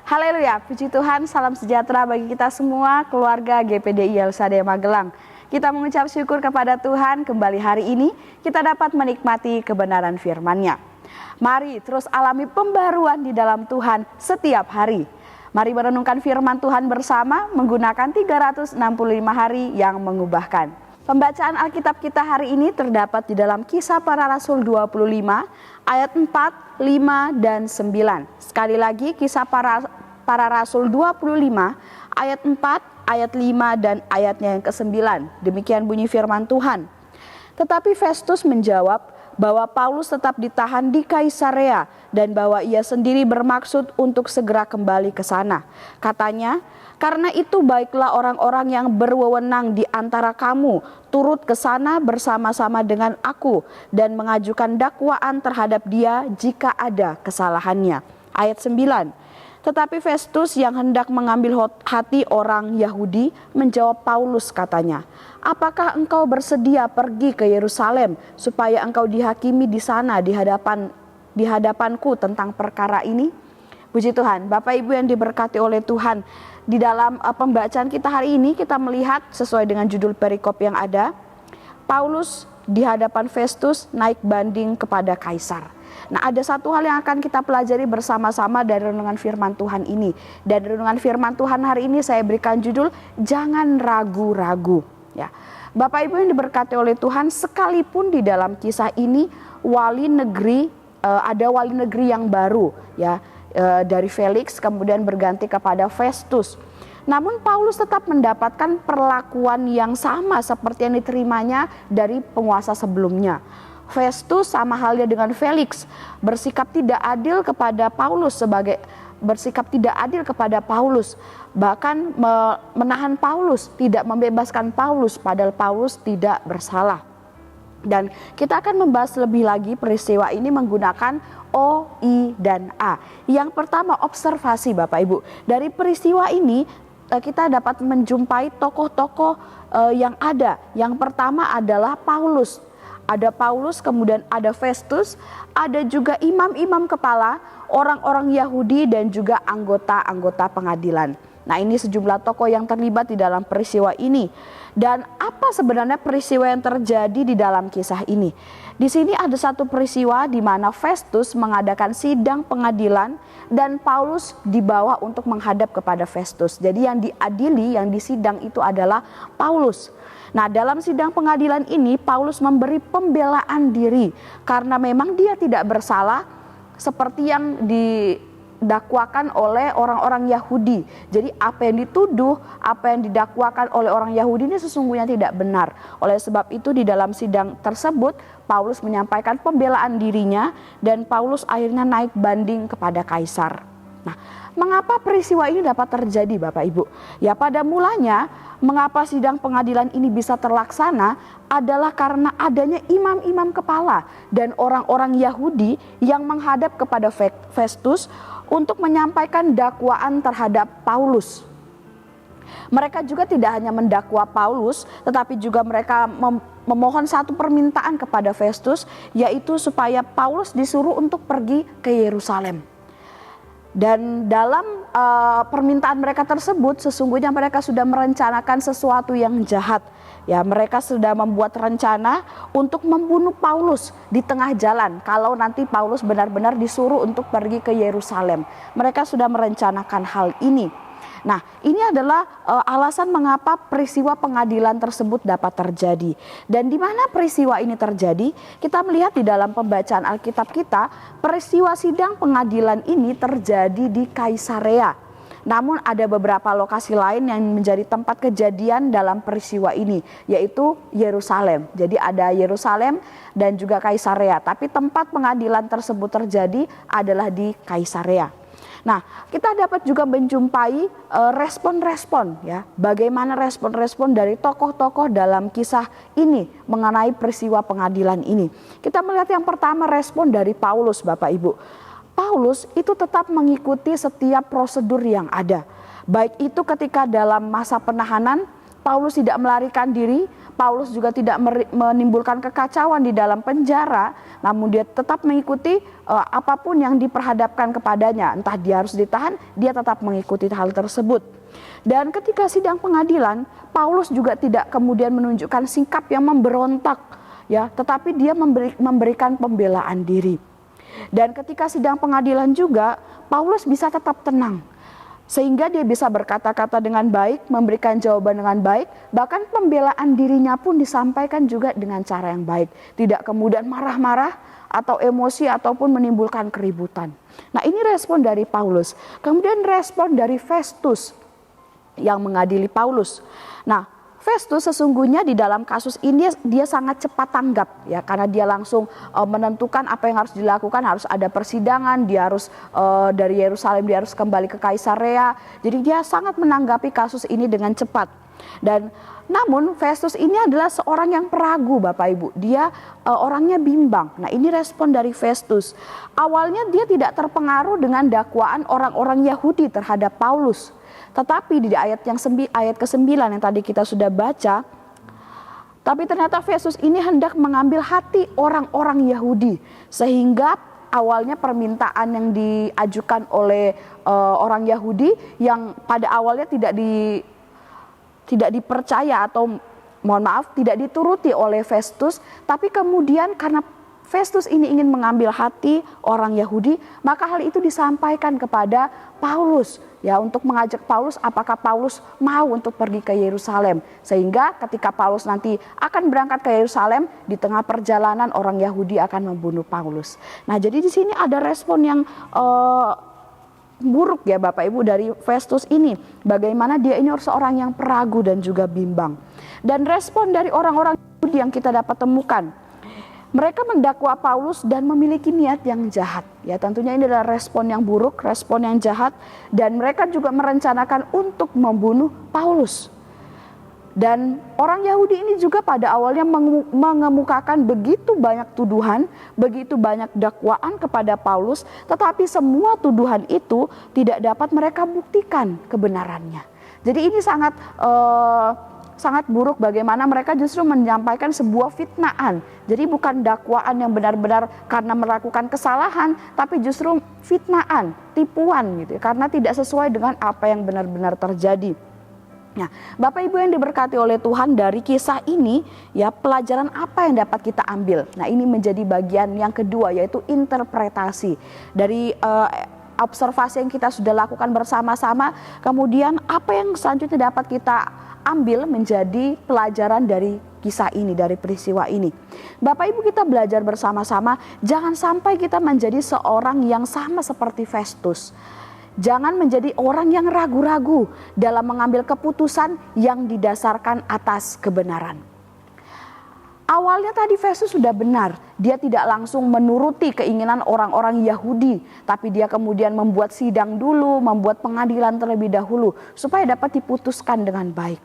Haleluya, puji Tuhan, salam sejahtera bagi kita semua, keluarga GPDI Elsadea Magelang. Kita mengucap syukur kepada Tuhan, kembali hari ini kita dapat menikmati kebenaran firman-Nya. Mari terus alami pembaruan di dalam Tuhan setiap hari. Mari merenungkan firman Tuhan bersama menggunakan 365 hari yang mengubahkan. Pembacaan Alkitab kita hari ini terdapat di dalam Kisah Para Rasul 25 ayat 4, 5, dan 9. Sekali lagi Kisah Para Rasul 25 ayat 4, ayat 5, dan ayatnya yang ke-9. Demikian bunyi firman Tuhan. Tetapi Festus menjawab bahwa Paulus tetap ditahan di Kaisarea dan bahwa ia sendiri bermaksud untuk segera kembali ke sana. Katanya, karena itu baiklah orang-orang yang berwenang di antara kamu turut ke sana bersama-sama dengan aku dan mengajukan dakwaan terhadap dia jika ada kesalahannya. Ayat 9. Tetapi Festus yang hendak mengambil hati orang Yahudi menjawab Paulus, katanya, apakah engkau bersedia pergi ke Yerusalem supaya engkau dihakimi di sana di hadapanku tentang perkara ini? Puji Tuhan, Bapak Ibu yang diberkati oleh Tuhan, di dalam pembacaan kita hari ini kita melihat sesuai dengan judul perikop yang ada, Paulus di hadapan Festus naik banding kepada Kaisar. Nah, ada satu hal yang akan kita pelajari bersama-sama dari renungan firman Tuhan ini. Dan renungan firman Tuhan hari ini saya berikan judul Jangan Ragu-ragu. Ya, Bapak Ibu yang diberkati oleh Tuhan, sekalipun di dalam kisah ini ada wali negeri yang baru, ya, dari Felix kemudian berganti kepada Festus. Namun Paulus tetap mendapatkan perlakuan yang sama seperti yang diterimanya dari penguasa sebelumnya. Festus sama halnya dengan Felix bersikap tidak adil kepada Paulus, bahkan menahan Paulus, tidak membebaskan Paulus padahal Paulus tidak bersalah. Dan kita akan membahas lebih lagi peristiwa ini menggunakan O, I, dan A. Yang pertama, observasi Bapak Ibu. Dari peristiwa ini kita dapat menjumpai tokoh-tokoh yang ada. Yang pertama adalah Paulus. Ada Paulus, kemudian ada Festus, ada juga imam-imam kepala, orang-orang Yahudi, dan juga anggota-anggota pengadilan. Nah, ini sejumlah tokoh yang terlibat di dalam peristiwa ini. Dan apa sebenarnya peristiwa yang terjadi di dalam kisah ini? Di sini ada satu peristiwa di mana Festus mengadakan sidang pengadilan dan Paulus dibawa untuk menghadap kepada Festus. Jadi yang diadili, yang disidang itu adalah Paulus. Nah, dalam sidang pengadilan ini Paulus memberi pembelaan diri karena memang dia tidak bersalah seperti yang didakwakan oleh orang-orang Yahudi. Jadi apa yang dituduh, apa yang didakwakan oleh orang Yahudi ini sesungguhnya tidak benar. Oleh sebab itu di dalam sidang tersebut Paulus menyampaikan pembelaan dirinya dan Paulus akhirnya naik banding kepada Kaisar. Nah, mengapa peristiwa ini dapat terjadi Bapak Ibu? Ya, pada mulanya mengapa sidang pengadilan ini bisa terlaksana adalah karena adanya imam-imam kepala dan orang-orang Yahudi yang menghadap kepada Festus untuk menyampaikan dakwaan terhadap Paulus. Mereka juga tidak hanya mendakwa Paulus, tetapi juga mereka memohon satu permintaan kepada Festus, yaitu supaya Paulus disuruh untuk pergi ke Yerusalem. Dan dalam permintaan mereka tersebut sesungguhnya mereka sudah merencanakan sesuatu yang jahat. Ya, mereka sudah membuat rencana untuk membunuh Paulus di tengah jalan kalau nanti Paulus benar-benar disuruh untuk pergi ke Yerusalem. Mereka sudah merencanakan hal ini. Nah, ini adalah alasan mengapa peristiwa pengadilan tersebut dapat terjadi. Dan di mana peristiwa ini terjadi? Kita melihat di dalam pembacaan Alkitab kita, peristiwa sidang pengadilan ini terjadi di Kaisarea. Namun ada beberapa lokasi lain yang menjadi tempat kejadian dalam peristiwa ini, yaitu Yerusalem. Jadi ada Yerusalem dan juga Kaisarea, tapi tempat pengadilan tersebut terjadi adalah di Kaisarea. Nah, kita dapat juga menjumpai respon-respon, ya, bagaimana respon-respon dari tokoh-tokoh dalam kisah ini mengenai peristiwa pengadilan ini. Kita melihat yang pertama respon dari Paulus, Bapak Ibu. Paulus itu tetap mengikuti setiap prosedur yang ada. Baik itu ketika dalam masa penahanan, Paulus tidak melarikan diri, Paulus juga tidak menimbulkan kekacauan di dalam penjara, namun dia tetap mengikuti apapun yang diperhadapkan kepadanya. Entah dia harus ditahan, dia tetap mengikuti hal tersebut. Dan ketika sidang pengadilan, Paulus juga tidak kemudian menunjukkan sikap yang memberontak, ya, tetapi dia memberikan pembelaan diri. Dan ketika sidang pengadilan juga, Paulus bisa tetap tenang. Sehingga dia bisa berkata-kata dengan baik, memberikan jawaban dengan baik, bahkan pembelaan dirinya pun disampaikan juga dengan cara yang baik. Tidak kemudian marah-marah atau emosi ataupun menimbulkan keributan. Nah, ini respon dari Paulus. Kemudian respon dari Festus yang mengadili Paulus. Nah, Festus sesungguhnya di dalam kasus ini dia sangat cepat tanggap, ya, karena dia langsung menentukan apa yang harus dilakukan. Harus ada persidangan, dia harus dari Yerusalem dia harus kembali ke Kaisarea. Jadi dia sangat menanggapi kasus ini dengan cepat. Dan namun Festus ini adalah seorang yang peragu, Bapak Ibu. Dia orangnya bimbang. Nah, ini respon dari Festus. Awalnya dia tidak terpengaruh dengan dakwaan orang-orang Yahudi terhadap Paulus. Tetapi di ayat ke-9 yang tadi kita sudah baca, tapi ternyata Festus ini hendak mengambil hati orang-orang Yahudi, sehingga awalnya permintaan yang diajukan oleh orang Yahudi yang pada awalnya tidak dipercaya atau mohon maaf tidak dituruti oleh Festus, tapi kemudian karena Festus ini ingin mengambil hati orang Yahudi, maka hal itu disampaikan kepada Paulus, ya, untuk mengajak Paulus apakah Paulus mau untuk pergi ke Yerusalem. Sehingga ketika Paulus nanti akan berangkat ke Yerusalem, di tengah perjalanan orang Yahudi akan membunuh Paulus. Nah, jadi di sini ada respon yang buruk, ya Bapak Ibu, dari Festus ini. Bagaimana dia ini seorang yang peragu dan juga bimbang. Dan respon dari orang-orang Yahudi yang kita dapat temukan, mereka mendakwa Paulus dan memiliki niat yang jahat. Ya, tentunya ini adalah respon yang buruk, respon yang jahat, dan mereka juga merencanakan untuk membunuh Paulus. Dan orang Yahudi ini juga pada awalnya mengemukakan begitu banyak tuduhan, begitu banyak dakwaan kepada Paulus, tetapi semua tuduhan itu tidak dapat mereka buktikan kebenarannya. Jadi ini sangat buruk bagaimana mereka justru menyampaikan sebuah fitnaan. Jadi bukan dakwaan yang benar-benar karena melakukan kesalahan, tapi justru fitnaan, tipuan gitu, karena tidak sesuai dengan apa yang benar-benar terjadi. Nah, Bapak Ibu yang diberkati oleh Tuhan, dari kisah ini, ya, pelajaran apa yang dapat kita ambil? Nah, ini menjadi bagian yang kedua, yaitu interpretasi dari observasi yang kita sudah lakukan bersama-sama. Kemudian apa yang selanjutnya dapat kita ambil menjadi pelajaran dari kisah ini, dari peristiwa ini. Bapak Ibu, kita belajar bersama-sama, jangan sampai kita menjadi seorang yang sama seperti Festus. Jangan menjadi orang yang ragu-ragu dalam mengambil keputusan yang didasarkan atas kebenaran. Awalnya tadi Festus sudah benar, dia tidak langsung menuruti keinginan orang-orang Yahudi, tapi dia kemudian membuat sidang dulu, membuat pengadilan terlebih dahulu supaya dapat diputuskan dengan baik.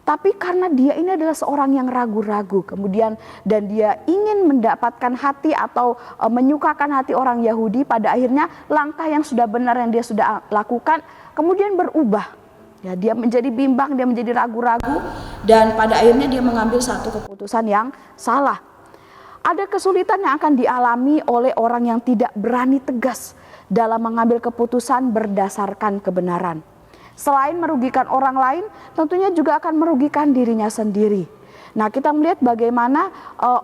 Tapi karena dia ini adalah seorang yang ragu-ragu, kemudian dan dia ingin mendapatkan hati atau menyukakan hati orang Yahudi, pada akhirnya langkah yang sudah benar yang dia sudah lakukan kemudian berubah. Ya, dia menjadi bimbang, dia menjadi ragu-ragu, dan pada akhirnya dia mengambil satu keputusan yang salah. Ada kesulitan yang akan dialami oleh orang yang tidak berani tegas dalam mengambil keputusan berdasarkan kebenaran. Selain merugikan orang lain, tentunya juga akan merugikan dirinya sendiri. Nah, kita melihat bagaimana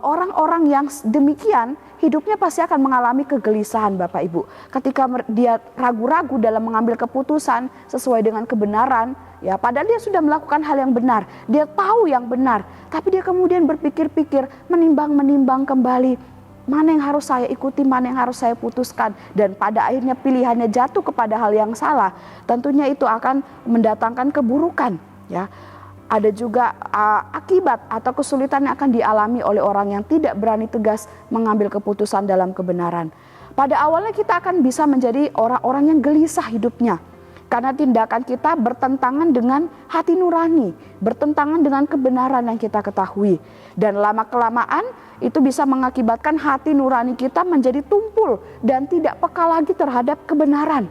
orang-orang yang demikian hidupnya pasti akan mengalami kegelisahan, Bapak Ibu. Ketika dia ragu-ragu dalam mengambil keputusan sesuai dengan kebenaran, ya, padahal dia sudah melakukan hal yang benar, dia tahu yang benar, tapi dia kemudian berpikir-pikir, menimbang-menimbang kembali, mana yang harus saya ikuti, mana yang harus saya putuskan, dan pada akhirnya pilihannya jatuh kepada hal yang salah. Tentunya itu akan mendatangkan keburukan, ya. Ada juga akibat atau kesulitan yang akan dialami oleh orang yang tidak berani tegas mengambil keputusan dalam kebenaran. Pada awalnya kita akan bisa menjadi orang-orang yang gelisah hidupnya, karena tindakan kita bertentangan dengan hati nurani, bertentangan dengan kebenaran yang kita ketahui. Dan lama-kelamaan itu bisa mengakibatkan hati nurani kita menjadi tumpul dan tidak peka lagi terhadap kebenaran.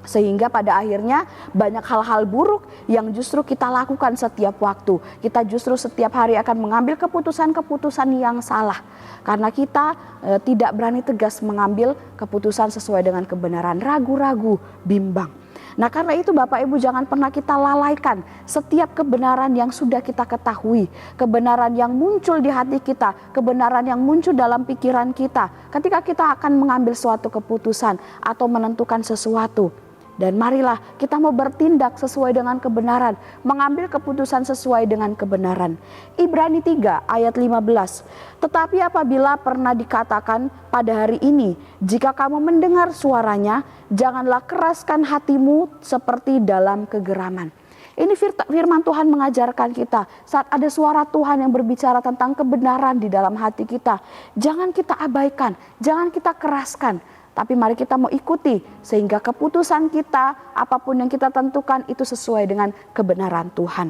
Sehingga pada akhirnya banyak hal-hal buruk yang justru kita lakukan setiap waktu. Kita justru setiap hari akan mengambil keputusan-keputusan yang salah. Karena kita tidak berani tegas mengambil keputusan sesuai dengan kebenaran. Ragu-ragu, bimbang. Nah karena itu Bapak Ibu jangan pernah kita lalaikan setiap kebenaran yang sudah kita ketahui. Kebenaran yang muncul di hati kita, kebenaran yang muncul dalam pikiran kita. Ketika kita akan mengambil suatu keputusan atau menentukan sesuatu. Dan marilah kita mau bertindak sesuai dengan kebenaran, mengambil keputusan sesuai dengan kebenaran. Ibrani 3 ayat 15. Tetapi apabila pernah dikatakan pada hari ini, jika kamu mendengar suaranya, janganlah keraskan hatimu seperti dalam kegeraman. Ini firman Tuhan mengajarkan kita saat ada suara Tuhan yang berbicara tentang kebenaran di dalam hati kita. Jangan kita abaikan, jangan kita keraskan. Tapi mari kita mau ikuti sehingga keputusan kita, apapun yang kita tentukan itu sesuai dengan kebenaran Tuhan.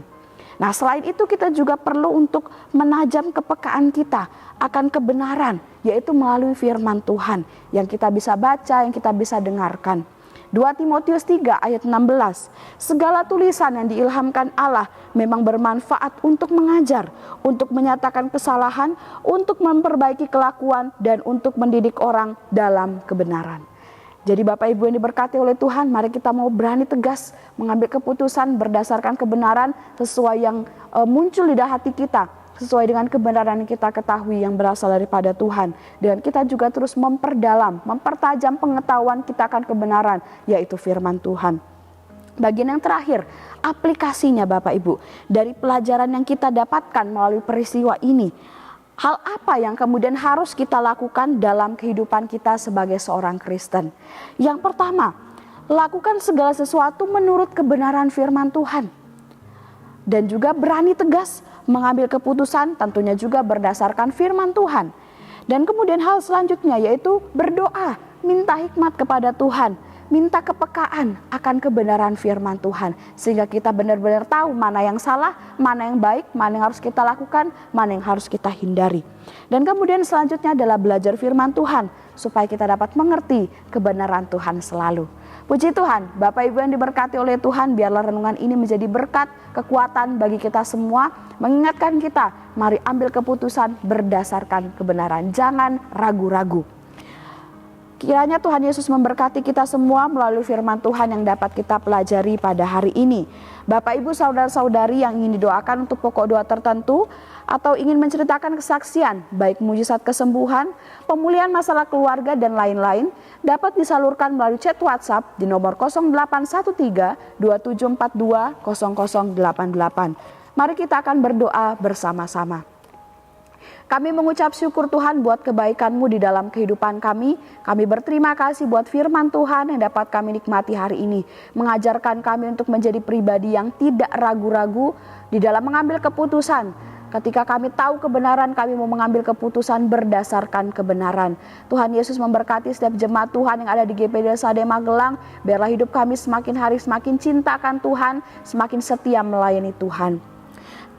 Nah selain itu kita juga perlu untuk menajam kepekaan kita akan kebenaran, yaitu melalui firman Tuhan yang kita bisa baca, yang kita bisa dengarkan. 2 Timotius 3 ayat 16. Segala tulisan yang diilhamkan Allah memang bermanfaat untuk mengajar, untuk menyatakan kesalahan, untuk memperbaiki kelakuan, dan untuk mendidik orang dalam kebenaran. Jadi Bapak Ibu yang diberkati oleh Tuhan, mari kita mau berani tegas mengambil keputusan berdasarkan kebenaran sesuai yang muncul di dalam hati kita, sesuai dengan kebenaran yang kita ketahui yang berasal daripada Tuhan. Dan kita juga terus memperdalam, mempertajam pengetahuan kita akan kebenaran, yaitu firman Tuhan. Bagian yang terakhir, aplikasinya Bapak Ibu, dari pelajaran yang kita dapatkan melalui peristiwa ini. Hal apa yang kemudian harus kita lakukan dalam kehidupan kita sebagai seorang Kristen? Yang pertama, lakukan segala sesuatu menurut kebenaran firman Tuhan. Dan juga berani tegas mengambil keputusan tentunya juga berdasarkan firman Tuhan. Dan kemudian hal selanjutnya yaitu berdoa, minta hikmat kepada Tuhan, minta kepekaan akan kebenaran firman Tuhan. Sehingga kita benar-benar tahu mana yang salah, mana yang baik, mana yang harus kita lakukan, mana yang harus kita hindari. Dan kemudian selanjutnya adalah belajar firman Tuhan supaya kita dapat mengerti kebenaran Tuhan selalu. Puji Tuhan, Bapak Ibu yang diberkati oleh Tuhan, biarlah renungan ini menjadi berkat, kekuatan bagi kita semua, mengingatkan kita, mari ambil keputusan berdasarkan kebenaran, jangan ragu-ragu. Kiranya Tuhan Yesus memberkati kita semua melalui firman Tuhan yang dapat kita pelajari pada hari ini. Bapak Ibu saudara-saudari yang ingin didoakan untuk pokok doa tertentu atau ingin menceritakan kesaksian, baik mujizat kesembuhan, pemulihan masalah keluarga dan lain-lain, dapat disalurkan melalui chat WhatsApp di nomor 0813 2742 0088. Mari kita akan berdoa bersama-sama. Kami mengucap syukur Tuhan buat kebaikan-Mu di dalam kehidupan kami. Kami berterima kasih buat firman Tuhan yang dapat kami nikmati hari ini. Mengajarkan kami untuk menjadi pribadi yang tidak ragu-ragu di dalam mengambil keputusan. Ketika kami tahu kebenaran, kami mau mengambil keputusan berdasarkan kebenaran. Tuhan Yesus memberkati setiap jemaat Tuhan yang ada di GPD Sade Magelang. Biarlah hidup kami semakin hari semakin cintakan Tuhan, semakin setia melayani Tuhan.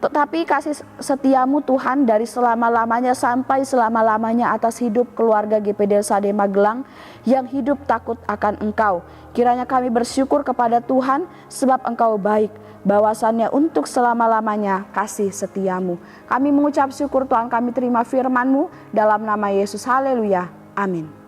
Tetapi kasih setiamu Tuhan dari selama-lamanya sampai selama-lamanya atas hidup keluarga GPD Sade Magelang yang hidup takut akan Engkau. Kiranya kami bersyukur kepada Tuhan sebab Engkau baik. Bahwasannya untuk selama-lamanya kasih setiamu. Kami mengucap syukur Tuhan, kami terima firman-Mu dalam nama Yesus. Haleluya. Amin.